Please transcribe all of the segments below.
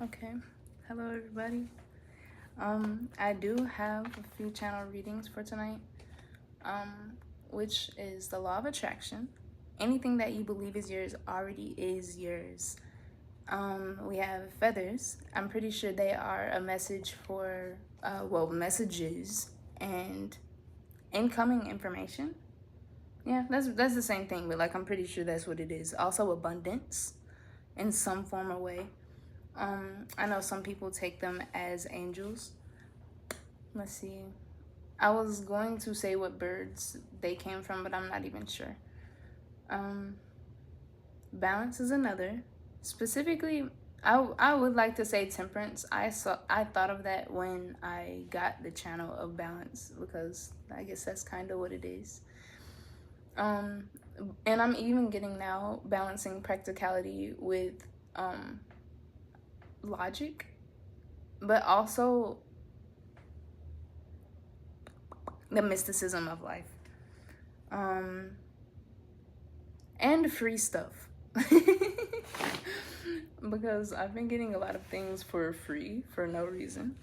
Okay. Hello, everybody. I do have a few channel readings for tonight, which is the law of attraction. Anything that you believe is yours already is yours. We have feathers. I'm pretty sure they are a message for, messages and incoming information. Yeah, that's the same thing, but like I'm pretty sure that's what it is. Also, abundance in some form or way. I know some people take them as angels. Let's see. I was going to say what birds they came from, but I'm not even sure. Um, balance is another. Specifically, I would like to say temperance. I thought of that when I got the channel of balance because I guess that's kind of what it is. Um, and I'm even getting now balancing practicality with logic, but also the mysticism of life. And free stuff. Because I've been getting a lot of things for free for no reason.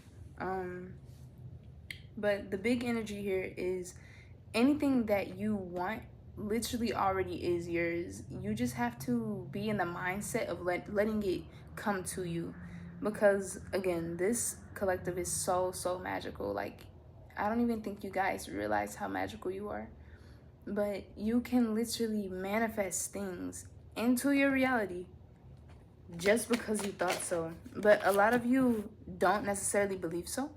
But the big energy here is anything that you want literally already is yours. You just have to be in the mindset of letting it come to you. Because again, this collective is so magical. Like, I don't even think you guys realize how magical you are. But you can literally manifest things into your reality just because you thought so. But a lot of you don't necessarily believe so.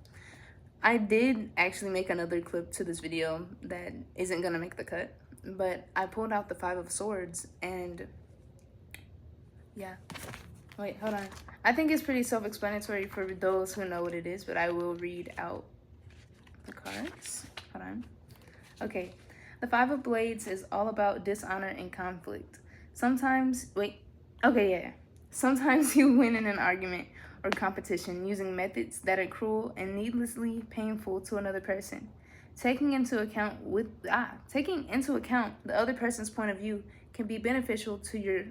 I did actually make another clip to this video that isn't gonna make the cut, but I pulled out the Five of Swords and yeah. Wait, hold on. I think it's pretty self-explanatory for those who know what it is, but I will read out the cards. Hold on. Okay. The Five of Blades is all about dishonor and conflict. Sometimes you win in an argument or competition using methods that are cruel and needlessly painful to another person. Taking into account the other person's point of view can be beneficial to your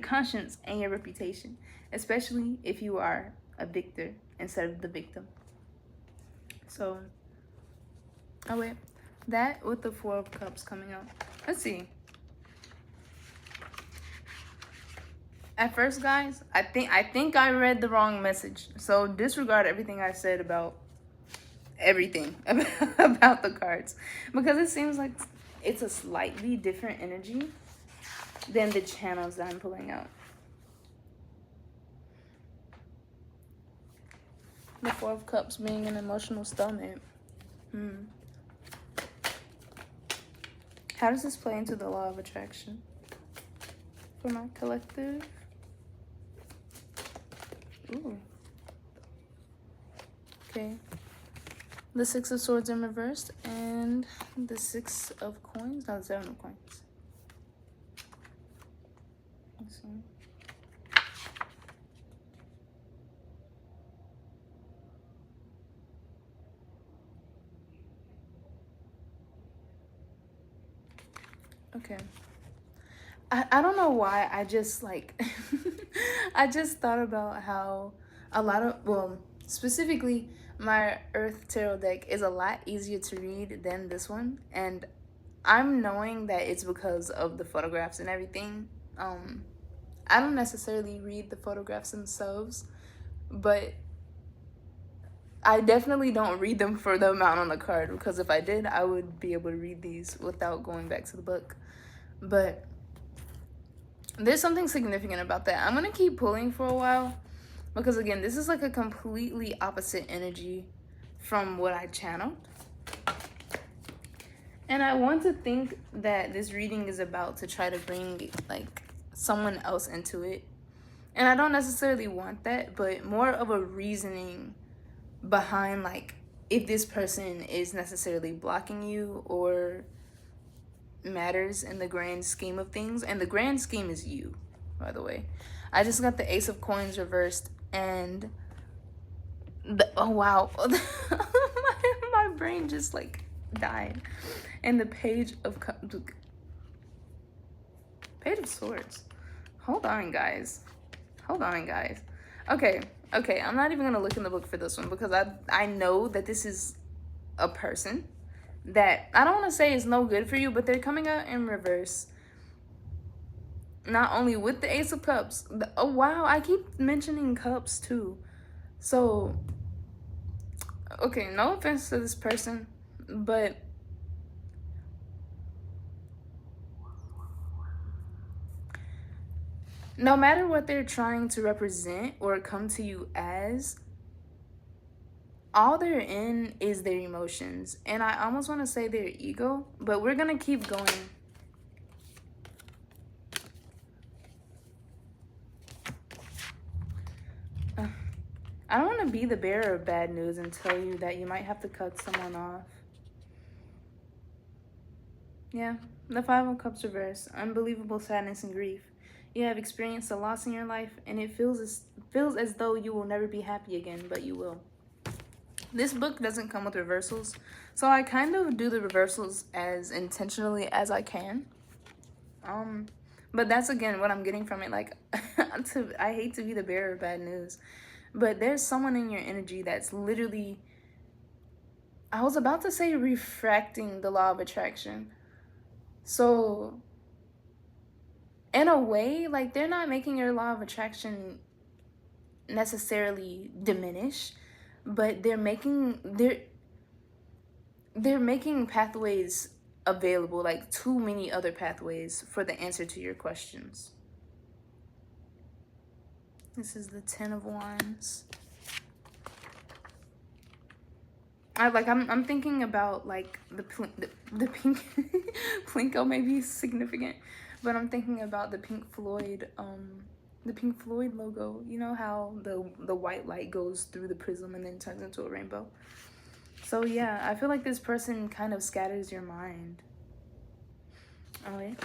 conscience and your reputation, especially if you are a victor instead of the victim. So, that with the Four of Cups coming out. Let's see. At first, guys, I think I read the wrong message. So disregard everything I said about everything about the cards, because it seems like it's a slightly different energy than the channels that I'm pulling out. The Four of Cups being an emotional stalemate. How does this play into the law of attraction for my collective? Ooh. Okay. The Six of Swords in reversed and the Six of Coins. No, the Seven of Coins. Let's see. Okay. I don't know why I just like I just thought about how a lot of specifically my Earth Tarot deck is a lot easier to read than this one, and I'm knowing that it's because of the photographs and everything. I don't necessarily read the photographs themselves, but I definitely don't read them for the amount on the card, because if I did, I would be able to read these without going back to the book. But there's something significant about that. I'm gonna keep pulling for a while because again, this is like a completely opposite energy from what I channeled. And I want to think that this reading is about to try to bring like someone else into it. And I don't necessarily want that, but more of a reasoning behind like if this person is necessarily blocking you or matters in the grand scheme of things. And the grand scheme is you, by the way. I just got the Ace of Coins reversed and oh wow. my brain just like died. And the Page of Swords. Hold on, guys. Okay, okay. I'm not even gonna look in the book for this one because I know that this is a person that I don't want to say is no good for you, but they're coming out in reverse. Not only with the Ace of Cups. Oh wow, I keep mentioning cups too. So okay, no offense to this person, but no matter what they're trying to represent or come to you as, all they're in is their emotions. And I almost want to say their ego, but we're going to keep going. I don't want to be the bearer of bad news and tell you that you might have to cut someone off. Yeah, the Five of Cups reverse, unbelievable sadness and grief. You have experienced a loss in your life, and it feels as though you will never be happy again, but you will. This book doesn't come with reversals, so I kind of do the reversals as intentionally as I can. But that's again what I'm getting from it. Like, I hate to be the bearer of bad news, but there's someone in your energy that's literally, I was about to say refracting the law of attraction. So, in a way, like, they're not making your law of attraction necessarily diminish, but they're making pathways available, like too many other pathways for the answer to your questions. This is the Ten of Wands. I'm thinking about like the pink Plinko may be significant, but I'm thinking about the Pink Floyd logo. You know how the white light goes through the prism and then turns into a rainbow. So yeah, I feel like this person kind of scatters your mind. Oh wait.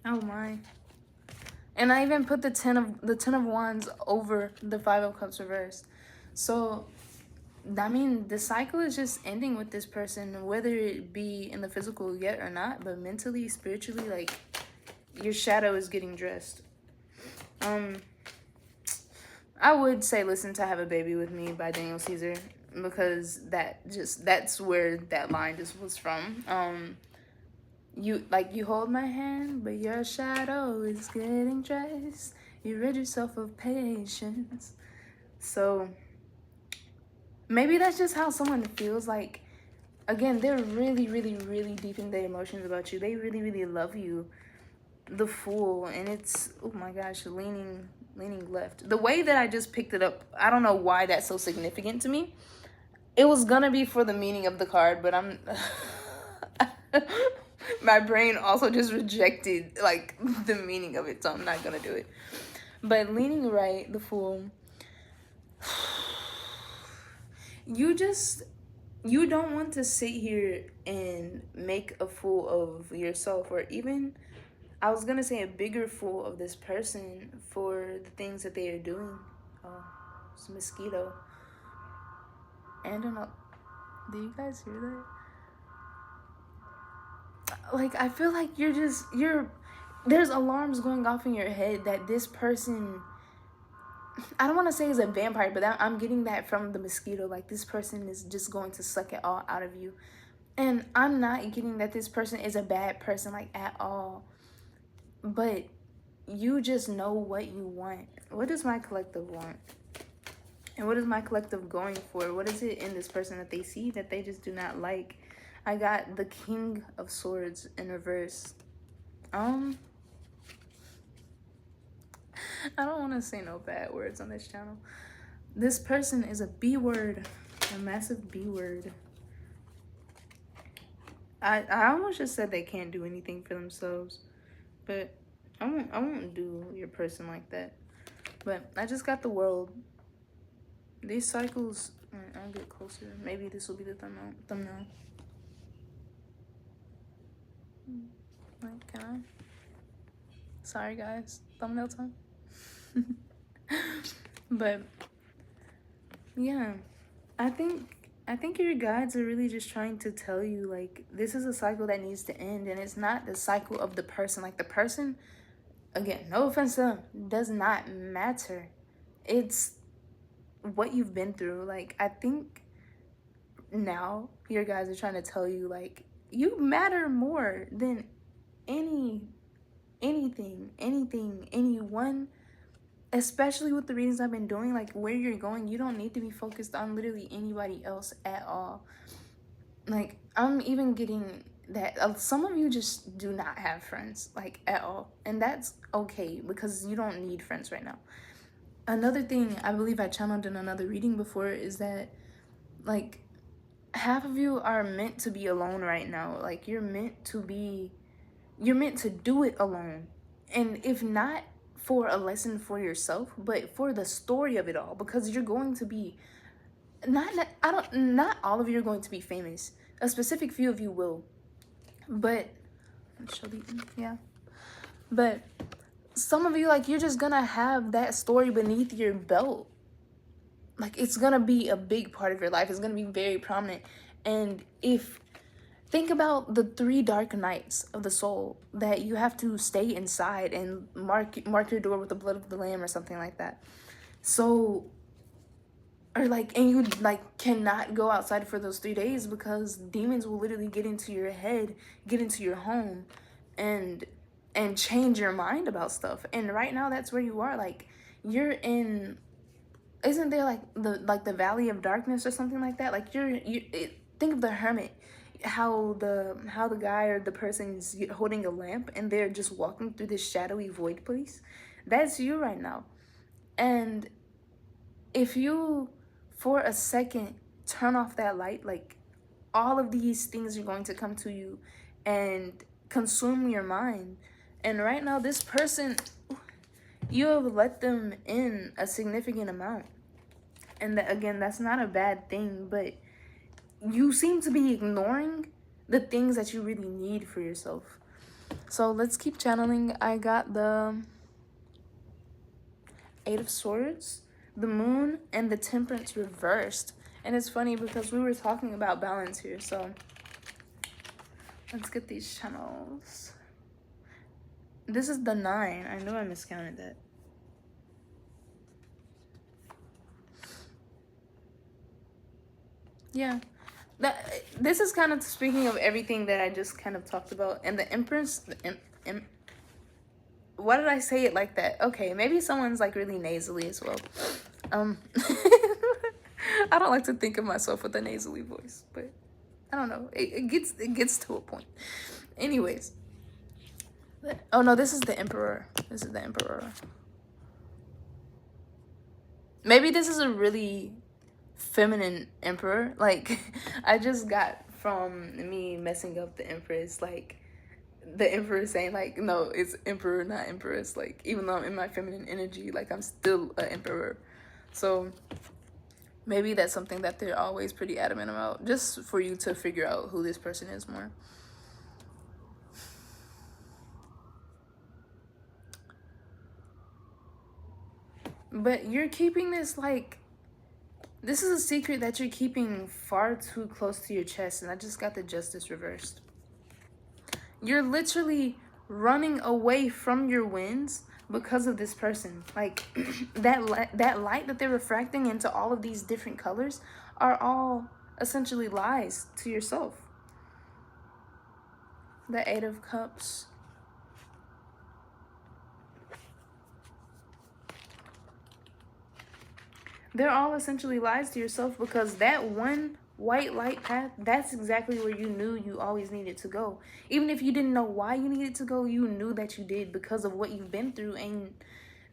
Oh my. And I even put the Ten of Wands over the Five of Cups reversed. So I mean, the cycle is just ending with this person, whether it be in the physical yet or not, but mentally, spiritually, like, your shadow is getting dressed. I would say listen to Have a Baby with Me by Daniel Caesar, because that's where that line just was from. You hold my hand, but your shadow is getting dressed. You rid yourself of patience. So maybe that's just how someone feels. Like, again, they're really, really, really deep in their emotions about you. They really, really love you. The Fool, and it's, oh my gosh, leaning left. The way that I just picked it up, I don't know why that's so significant to me. It was gonna be for the meaning of the card, but I'm my brain also just rejected like the meaning of it, so I'm not gonna do it. But leaning right, the Fool. You don't want to sit here and make a fool of yourself, or even, I was gonna say, a bigger fool of this person for the things that they are doing. Oh, it's a mosquito. And do you guys hear that? Like, I feel like there's alarms going off in your head that this person, I don't want to say is a vampire, but I'm getting that from the mosquito. Like, this person is just going to suck it all out of you. And I'm not getting that this person is a bad person, like, at all. But you just know what you want. What does my collective want? And what is my collective going for? What is it in this person that they see that they just do not like? I got the King of Swords in reverse. I don't want to say no bad words on this channel. This person is a B word, a massive B word. I almost just said they can't do anything for themselves, but I won't do your person like that. But I just got the World. These cycles, I'll get closer. Maybe this will be the thumbnail. Like, can I? Sorry guys, thumbnail time. But yeah, I think your guides are really just trying to tell you, like, this is a cycle that needs to end, and it's not the cycle of the person. Like, the person, again, no offense to them, does not matter. It's what you've been through. Like, I think now your guys are trying to tell you, like, you matter more than anything, anyone, especially with the readings I've been doing. Like, where you're going, you don't need to be focused on literally anybody else at all. Like, I'm even getting that some of you just do not have friends, like, at all, and that's okay because you don't need friends right now. Another thing I believe I channeled in another reading before is that, like, half of you are meant to be alone right now. Like, you're meant to do it alone. And if not for a lesson for yourself, but for the story of it all, because you're going to be not all of you are going to be famous. A specific few of you will. But yeah. But some of you, like, you're just gonna have that story beneath your belt. Like, it's gonna be a big part of your life. It's gonna be very prominent. And think about the 3 dark nights of the soul that you have to stay inside and mark your door with the blood of the lamb or something like that. So, or like, and you like cannot go outside for those 3 days because demons will literally get into your head, get into your home, and change your mind about stuff. And right now, that's where you are. Like, you're in. Isn't there like the valley of darkness or something like that? Like, think of the hermit, how the guy or the person is holding a lamp and they're just walking through this shadowy void place. That's you right now. And if you for a second turn off that light, like, all of these things are going to come to you and consume your mind. And right now, this person, you have let them in a significant amount. And again, that's not a bad thing, but you seem to be ignoring the things that you really need for yourself. So let's keep channeling. I got the 8 of Swords, the Moon, and the Temperance reversed. And it's funny because we were talking about balance here. So let's get these channels. This is the 9. I know I miscounted that. Yeah. This is kind of speaking of everything that I just kind of talked about. And the Empress, why did I say it like that? Okay, maybe someone's like really nasally as well. I don't like to think of myself with a nasally voice, but I don't know. It gets to a point. Anyways. Oh no, this is the Emperor. This is the Emperor. Maybe this is a really feminine emperor. Like, I just got from me messing up the Empress, like, the Emperor saying, like, no, it's Emperor, not Empress. Like, even though I'm in my feminine energy, like, I'm still an Emperor. So maybe that's something that they're always pretty adamant about, just for you to figure out who this person is more. But you're keeping this, like, this is a secret that you're keeping far too close to your chest. And I just got the Justice reversed. You're literally running away from your wins because of this person. Like, that light that they're refracting into all of these different colors are all essentially lies to yourself. The 8 of Cups. They're all essentially lies to yourself because that one white light path, that's exactly where you knew you always needed to go. Even if you didn't know why you needed to go, you knew that you did because of what you've been through. And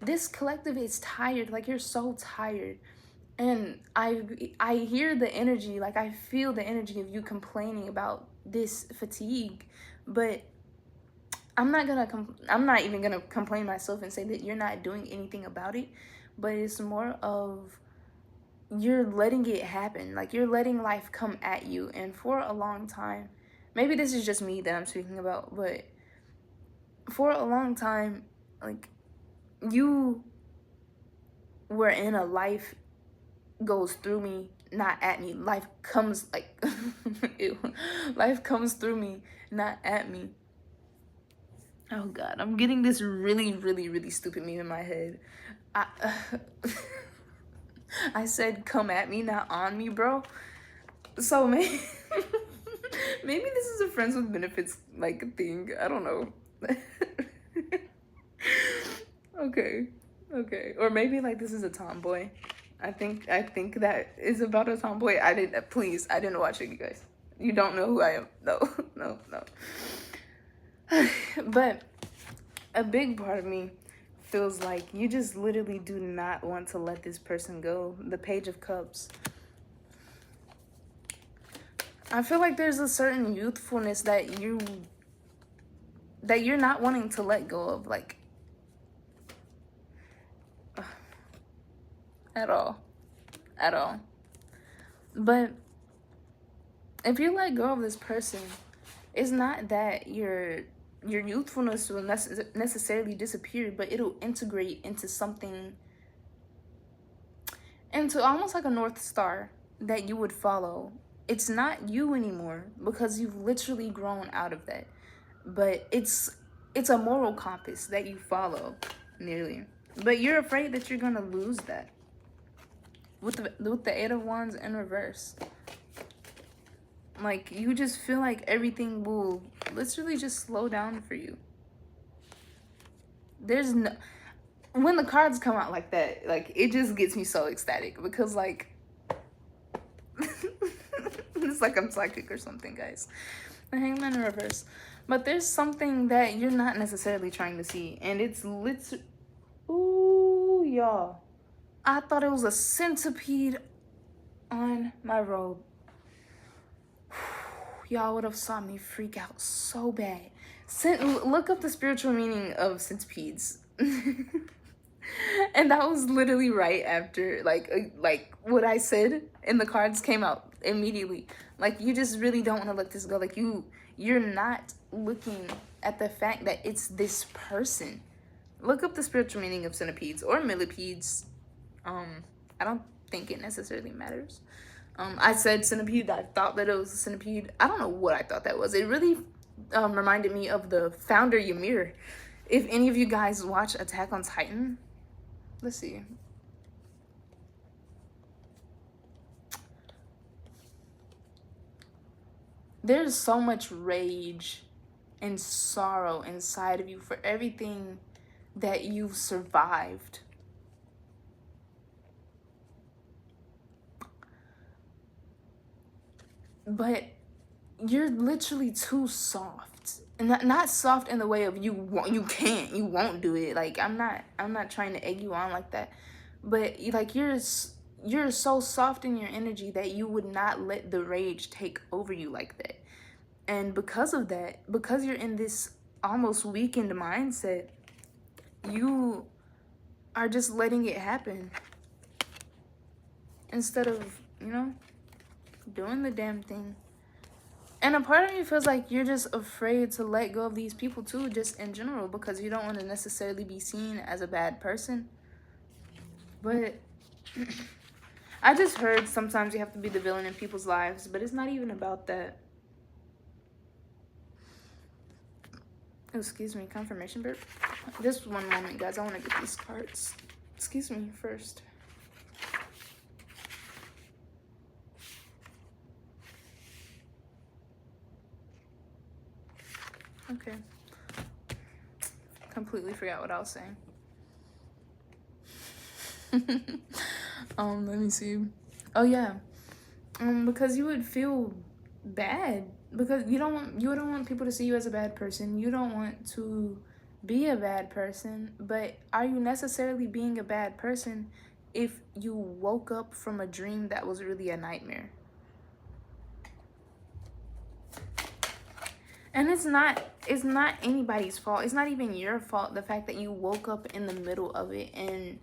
this collective is tired. Like, you're so tired. And I hear the energy, like, I feel the energy of you complaining about this fatigue. But I'm not even gonna complain myself and say that you're not doing anything about it. But it's more of, you're letting it happen. Like, you're letting life come at you. And for a long time, maybe this is just me that I'm speaking about, but for a long time, like, you were in a life goes through me, not at me. Life comes, like, ew. Life comes through me, not at me. Oh God, I'm getting this really, really, really stupid meme in my head. I, I said, "Come at me, not on me, bro." So maybe, maybe this is a friends with benefits like thing. I don't know. Okay, okay, or maybe like this is a tomboy. I think that is about a tomboy. I didn't. Please, I didn't watch it, you guys. You don't know who I am. No, no, no. But a big part of me feels like you just literally do not want to let this person go. The Page of Cups. I feel like there's a certain youthfulness that you're not wanting to let go of, like, at all. At all. But if you let go of this person, it's not that your youthfulness will necessarily disappear, but it'll integrate into something, into almost like a North Star that you would follow. It's not you anymore because you've literally grown out of that. But it's a moral compass that you follow, nearly. But you're afraid that you're gonna lose that. With the Eight of Wands in reverse. Like, you just feel like everything will literally just slow down for you. There's no... When the cards come out like that, like, it just gets me so ecstatic. Because, like... it's like I'm psychic or something, guys. The Hangman in reverse. But there's something that you're not necessarily trying to see. And it's literally... Ooh, y'all. I thought it was a centipede on my robe. Y'all would have saw me freak out so bad. Look up the spiritual meaning of centipedes. And that was literally right after, like what I said, and the cards came out immediately. Like, you just really don't want to let this go. Like, you're not looking at the fact that it's this person. Look up the spiritual meaning of centipedes or millipedes. I don't think it necessarily matters. I said centipede. I thought that it was a centipede. I don't know what I thought that was. It really reminded me of the founder Ymir. If any of you guys watch Attack on Titan, let's see. There's so much rage and sorrow inside of you for everything that you've survived. But you're literally too soft. And not soft in the way of you won't do it. Like, I'm not trying to egg you on like that. But like, you're so soft in your energy that you would not let the rage take over you like that. And because of that, because you're in this almost weakened mindset, you are just letting it happen instead of, doing the damn thing. And a part of me feels like you're just afraid to let go of these people too, just in general, because you don't want to necessarily be seen as a bad person. But I just heard sometimes you have to be the villain in people's lives, but it's not even about that. Oh, excuse me, confirmation burp. Just one moment, guys. I want to get these cards. Excuse me first. Okay. Completely forgot what I was saying. Let me see. Oh yeah. Because you would feel bad because you don't want people to see you as a bad person. You don't want to be a bad person, but are you necessarily being a bad person if you woke up from a dream that was really a nightmare? And it's not anybody's fault. It's not even your fault, the fact that you woke up in the middle of it and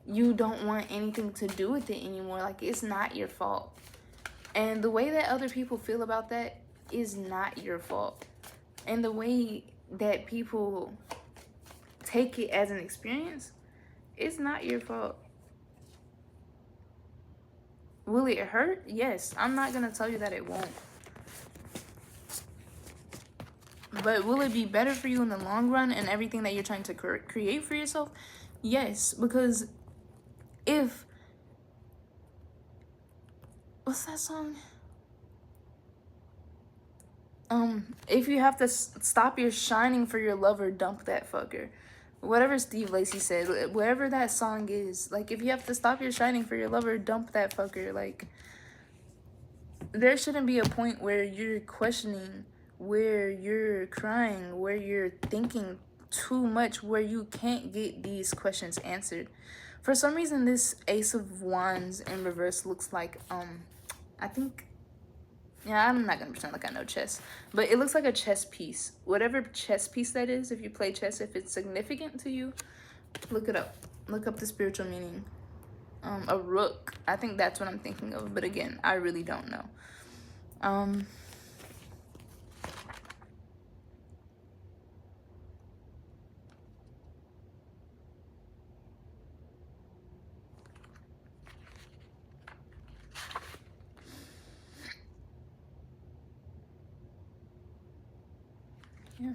you don't want anything to do with it anymore. Like, it's not your fault. And the way that other people feel about that is not your fault. And the way that people take it as an experience, it's not your fault. Will it hurt? Yes. I'm not going to tell you that it won't. But will it be better for you in the long run and everything that you're trying to create for yourself? Yes, because if, what's that song? If you have to stop your shining for your lover, dump that fucker. Whatever Steve Lacy said, whatever that song is, like, if you have to stop your shining for your lover, dump that fucker. Like, there shouldn't be a point where you're questioning, where you're crying, where you're thinking too much, where you can't get these questions answered. For some reason, this Ace of Wands in reverse looks like, I think, yeah, I'm not gonna pretend like I know chess, but it looks like a chess piece. Whatever chess piece that is, if you play chess, if it's significant to you, look it up. Look up the spiritual meaning. A rook. I think that's what I'm thinking of, but again, I really don't know. Yeah.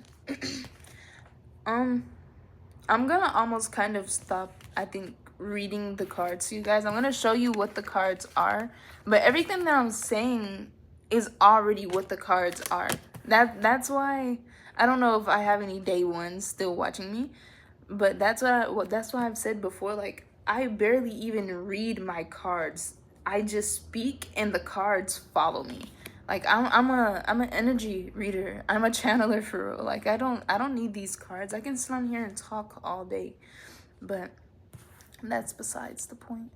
I'm gonna almost kind of stop, I think, reading the cards to you guys. I'm gonna show you what the cards are, but everything that I'm saying is already what the cards are. That's why I don't know if I have any day ones still watching me, but that's why I've said before, like, I barely even read my cards. I just speak and the cards follow me. Like, I'm an energy reader. I'm a channeler for real. Like, I don't need these cards. I can sit on here and talk all day. But that's besides the point.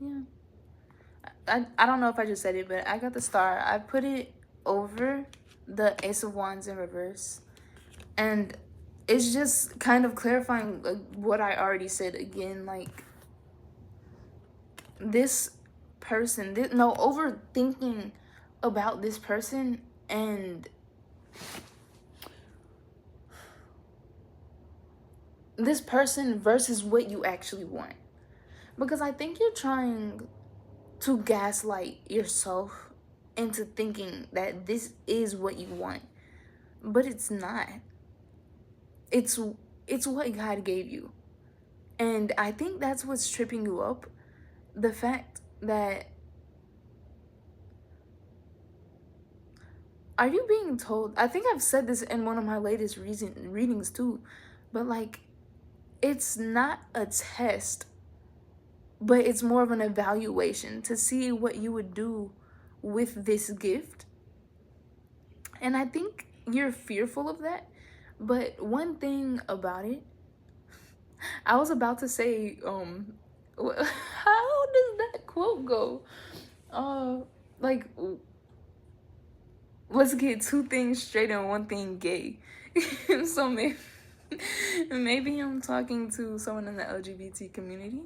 Yeah. I don't know if I just said it, but I got the star. I put it over the Ace of Wands in reverse. And it's just kind of clarifying what I already said again. Like, this person, overthinking about this person and this person versus what you actually want. Because I think you're trying to gaslight yourself into thinking that this is what you want, but it's not. It's what God gave you. And I think that's what's tripping you up. The fact that, are you being told, I think I've said this in one of my latest readings too, but like, it's not a test, but it's more of an evaluation to see what you would do with this gift. And I think you're fearful of that. But one thing about it, I was about to say, how does that quote go? Like, let's get two things straight and one thing gay. So maybe I'm talking to someone in the LGBT community.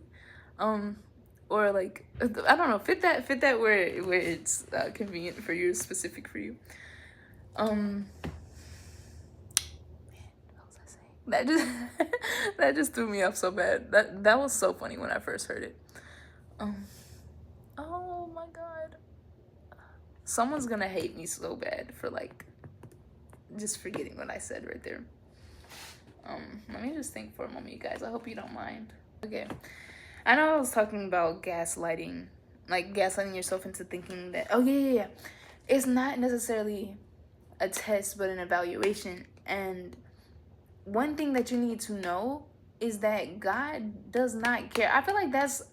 Or like, I don't know, fit that where it's convenient for you, specific for you. That just that just threw me off so bad. That was so funny when I first heard it. Oh my god. Someone's gonna hate me so bad for like just forgetting what I said right there. Let me just think for a moment, you guys. I hope you don't mind. Okay. I know I was talking about gaslighting, like gaslighting yourself into thinking that, oh yeah. It's not necessarily a test, but an evaluation. And one thing that you need to know is that God does not care. I feel like that's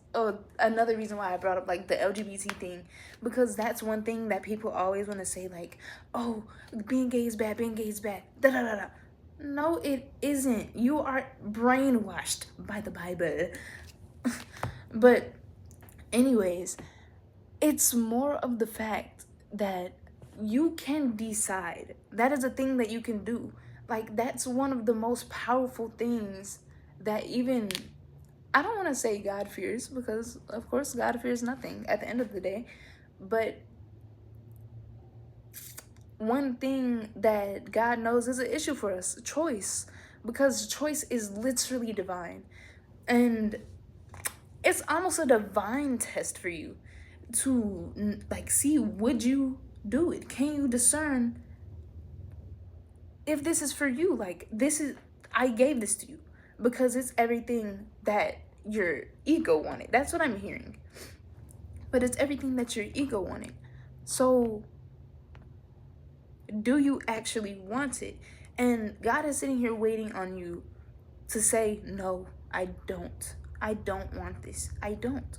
another reason why I brought up like the LGBT thing, because that's one thing that people always want to say, like, oh, being gay is bad, da da da da. No, it isn't. You are brainwashed by the Bible. But anyways, it's more of the fact that you can decide. That is a thing that you can do. Like, that's one of the most powerful things that even, I don't want to say God fears, because of course God fears nothing at the end of the day. But one thing that God knows is an issue for us, choice, because choice is literally divine. And It's almost a divine test for you to like see, would you do it? Can you discern if this is for you? Like, this is, I gave this to you because it's everything that your ego wanted. That's what I'm hearing. But it's everything that your ego wanted. So do you actually want it? And God is sitting here waiting on you to say, no, I don't. I don't want this. I don't.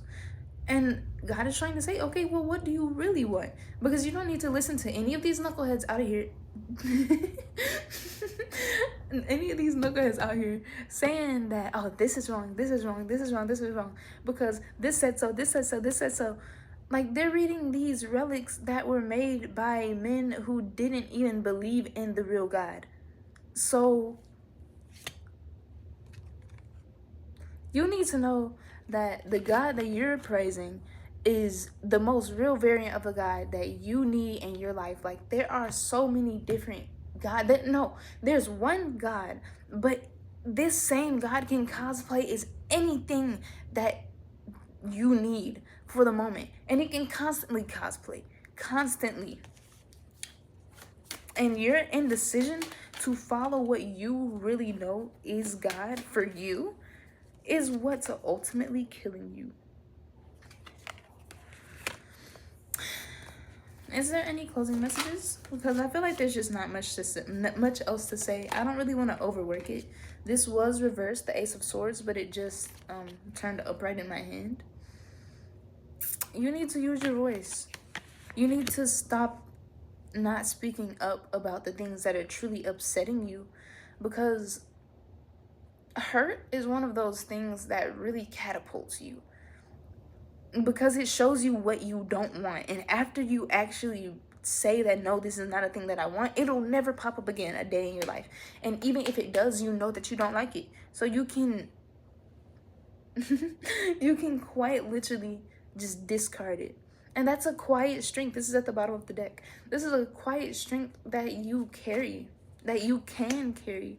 And God is trying to say, okay, well, what do you really want? Because you don't need to listen to any of these knuckleheads out of here. Any of these knuckleheads out here saying that, oh, this is wrong, this is wrong, this is wrong, this is wrong, because this said so, this said so, this said so. Like, they're reading these relics that were made by men who didn't even believe in the real God. So you need to know that the God that you're praising is the most real variant of a God that you need in your life. Like, there are so many different God that, no, there's one God, but this same God can cosplay as anything that you need for the moment, and it can constantly cosplay, constantly. And your indecision to follow what you really know is God for you is what's ultimately killing you. Is there any closing messages? Because I feel like there's just not much to say, much else to say. I don't really want to overwork it. This was reversed, the Ace of Swords, but it just turned upright in my hand. You need to use your voice. You need to stop not speaking up about the things that are truly upsetting you, because hurt is one of those things that really catapults you, because it shows you what you don't want. And after you actually say that, no, this is not a thing that I want, it'll never pop up again a day in your life. And even if it does, you know that you don't like it. So you can you can quite literally just discard it. And that's a quiet strength. This is at the bottom of the deck. This is a quiet strength that you carry, that you can carry.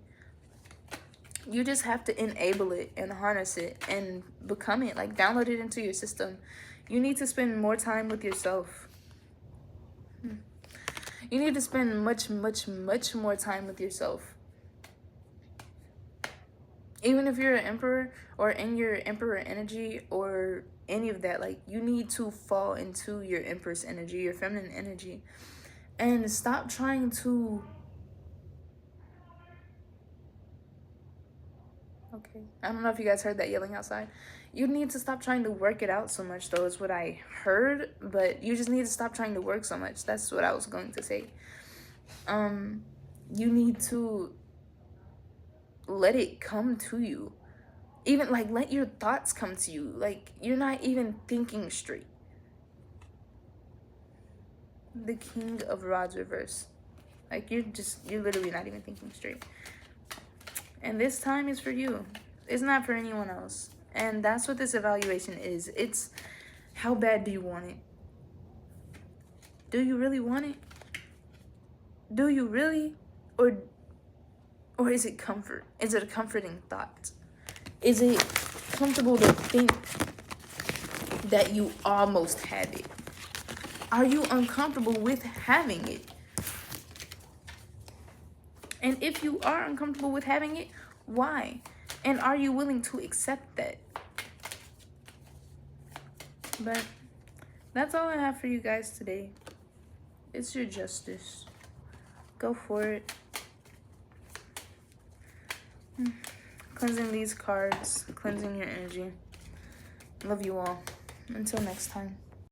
You just have to enable it and harness it and become it. Like, download it into your system. You need to spend more time with yourself. You need to spend much, much, much more time with yourself. Even if you're an emperor or in your emperor energy or any of that, like, you need to fall into your empress energy, your feminine energy, and stop trying to, okay, I don't know if you guys heard that yelling outside. You need to stop trying to work it out so much, though, is what I heard. But you just need to stop trying to work so much. That's what I was going to say. You need to let it come to you. Even, like, let your thoughts come to you. Like, you're not even thinking straight. The King of Rods reverse. Like, you're literally not even thinking straight. And this time is for you. It's not for anyone else. And that's what this evaluation is. It's, how bad do you want it? Do you really want it? Do you really? Or is it comfort? Is it a comforting thought? Is it comfortable to think that you almost have it? Are you uncomfortable with having it? And if you are uncomfortable with having it, why? And are you willing to accept that? But that's all I have for you guys today. It's your justice. Go for it. Cleansing these cards, cleansing your energy. Love you all. Until next time.